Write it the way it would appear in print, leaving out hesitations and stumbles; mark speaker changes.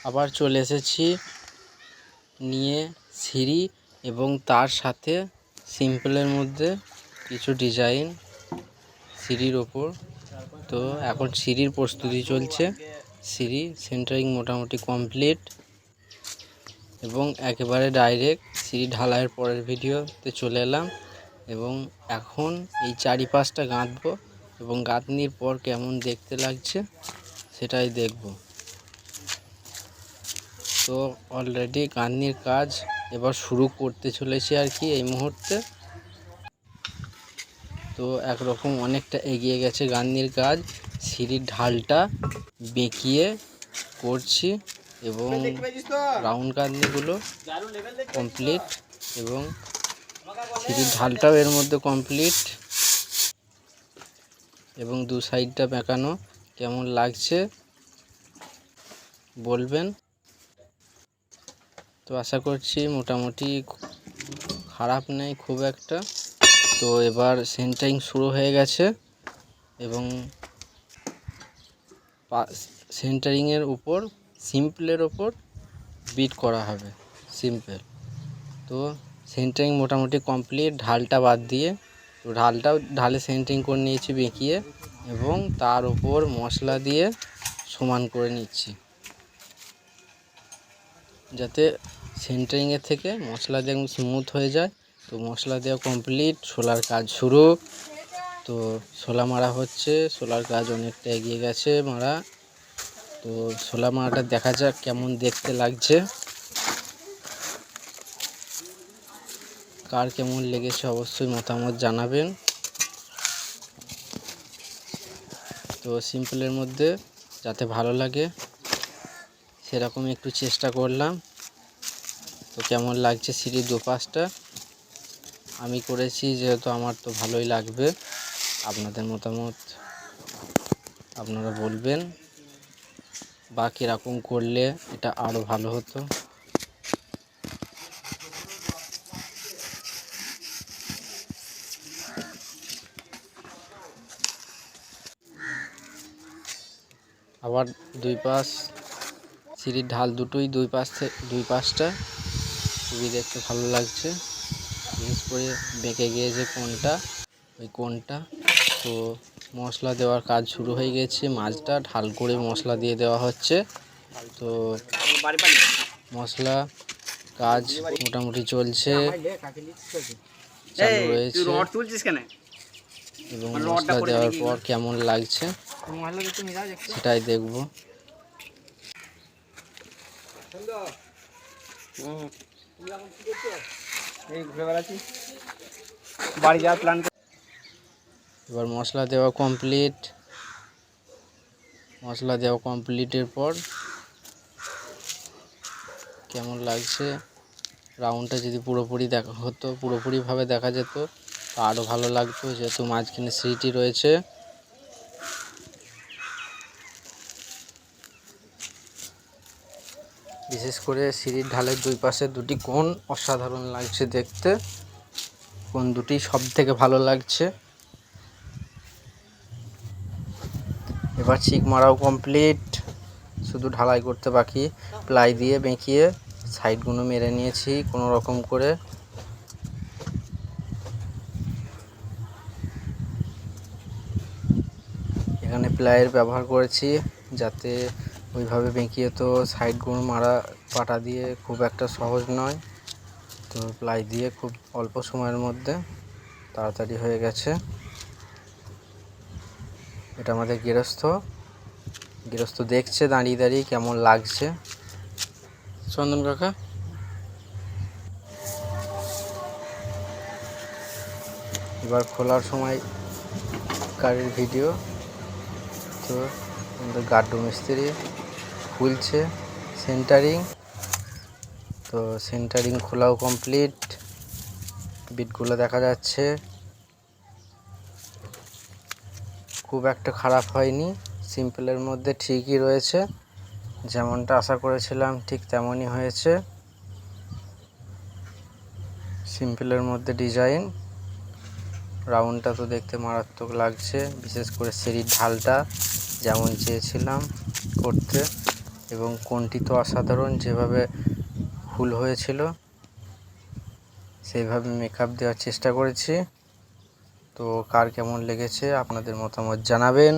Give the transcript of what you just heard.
Speaker 1: আবার চলে এসেছি নিয়ে সিঁড়ি এবং তার সাথে সিম্পলের মধ্যে কিছু ডিজাইন সিঁড়ির ওপর। তো এখন সিঁড়ির প্রস্তুতি চলছে। সিঁড়ি সেন্টারিং মোটামুটি কমপ্লিট এবং একেবারে ডাইরেক্ট সিঁড়ি ঢালাইয়ের পরের ভিডিওতে চলে এলাম এবং এখন এই চারিপাশটা গাঁথবো এবং গাঁথনির পর কেমন দেখতে লাগছে সেটাই দেখব। তো অলরেডি গাঁথনির কাজ এবার শুরু করতে চলেছি আর কি এই মুহূর্তে। তো একরকম অনেকটা এগিয়ে গেছে গাঁথনির কাজ। সিঁড়ির ঢালটা বেঁকিয়ে করছি এবং রাউন্ড গাঁথনিগুলো কমপ্লিট এবং সিঁড়ির ঢালটাও এর মধ্যে কমপ্লিট এবং দু সাইডটা বেঁকানো। কেমন লাগছে বলবেন। তো আশা করছি মোটামুটি খারাপ নেই খুব একটা। তো এবার সেন্টারিং শুরু হয়ে গেছে এবং সেন্টারিংয়ের উপর সিম্পলের ওপর বিট করা হবে সিম্পল। তো সেন্টারিং মোটামুটি কমপ্লিট ঢালটা বাদ দিয়ে। তো ঢালে সেন্টারিং করে নিয়েছি বেঁকিয়ে এবং তার উপর মশলা দিয়ে সমান করে নিচ্ছি যাতে সেন্টারিংয়ের থেকে মশলা দিয়ে স্মুথ হয়ে যায়। তো মশলা দেওয়া কমপ্লিট, শোলার কাজ শুরু। তো শোলা মারা হচ্ছে, শোলার কাজ অনেকটা এগিয়ে গেছে মারা। তো শোলা মারাটা দেখা যাক কেমন দেখতে লাগছে, কার কেমন লেগেছে অবশ্যই মতামত জানাবেন। তো সিম্পলের মধ্যে যাতে ভালো লাগে সেরকম একটু চেষ্টা করলাম। তো কেমন লাগছে সিঁড়ির দুপাশটা আমি করেছি যেহেতু আমার তো ভালোই লাগবে। আপনাদের মতামত আপনারা বলবেন বা কীরকম করলে এটা আরও ভালো হতো। আবার দুই পাশ সিঁড়ির ঢাল দুটোই দুই পাশটা খুবই দেখতে ভালো লাগছে। বিশেষ করে বেঁকে গিয়েছে কোণটা, ওই কোণটা। তো মশলা দেওয়ার কাজ শুরু হয়ে গেছে, মাছটা ঢাল করে মশলা দিয়ে দেওয়া হচ্ছে। তো মশলা কাজ মোটামুটি চলছে, চালু রয়েছে এবং মশলা দেওয়ার পর কেমন লাগছে সেটাই দেখব। এবার মশলা দেওয়া কমপ্লিট। মশলা দেওয়া কমপ্লিটের পর কেমন লাগছে, রাউন্ডটা যদি পুরোপুরি দেখা হতো, পুরোপুরিভাবে দেখা যেত তা আরও ভালো লাগতো, যেহেতু মাঝখানে সিঁড়িটি রয়েছে। বিশেষ করে সিঁড়ির ঢালের দুই পাশে দুটি কোণ অসাধারণ লাগছে দেখতে, কোণ দুটি সব থেকে ভালো লাগছে। এবার চিক মারাও কমপ্লিট, শুধু ঢালাই করতে বাকি। প্লাই দিয়ে বেঁকিয়ে সাইডগুলো মেরে নিয়েছি কোনো রকম করে। এখানে প্লাইয়ের ব্যবহার করেছি যাতে ওইভাবে বেঁকিয়ে তো সাইডগুলো মারা পাটা দিয়ে খুব একটা সহজ নয়। তো প্লাই দিয়ে খুব অল্প সময়ের মধ্যে তাড়াতাড়ি হয়ে গেছে। এটা আমাদের গৃহস্থ দেখছে দাঁড়িয়ে দাঁড়িয়ে কেমন লাগছে। চন্দন কাকা এবার খোলার সময় গাড়ির ভিডিও। তো আমাদের গাড্ডু মিস্ত্রি খুলছে সেন্টারিং। তো সেন্টারিং খোলাও কমপ্লিট, বিটগুলো দেখা যাচ্ছে, খুব একটা খারাপ হয়নি, সিম্পলের মধ্যে ঠিকই রয়েছে, যেমনটা আশা করেছিলাম ঠিক তেমনই হয়েছে। সিম্পলের মধ্যে ডিজাইন, রাউন্ডটা তো দেখতে মারাত্মক লাগছে, বিশেষ করে সিঁড়ির ঢালটা যেমন চেয়েছিলাম করতে এবং কোনটি তো অসাধারণ, যেভাবে ভুল হয়েছিল সেইভাবে মেকআপ দেওয়ার চেষ্টা করেছি। তো কার কেমন লেগেছে আপনাদের মতামত জানাবেন।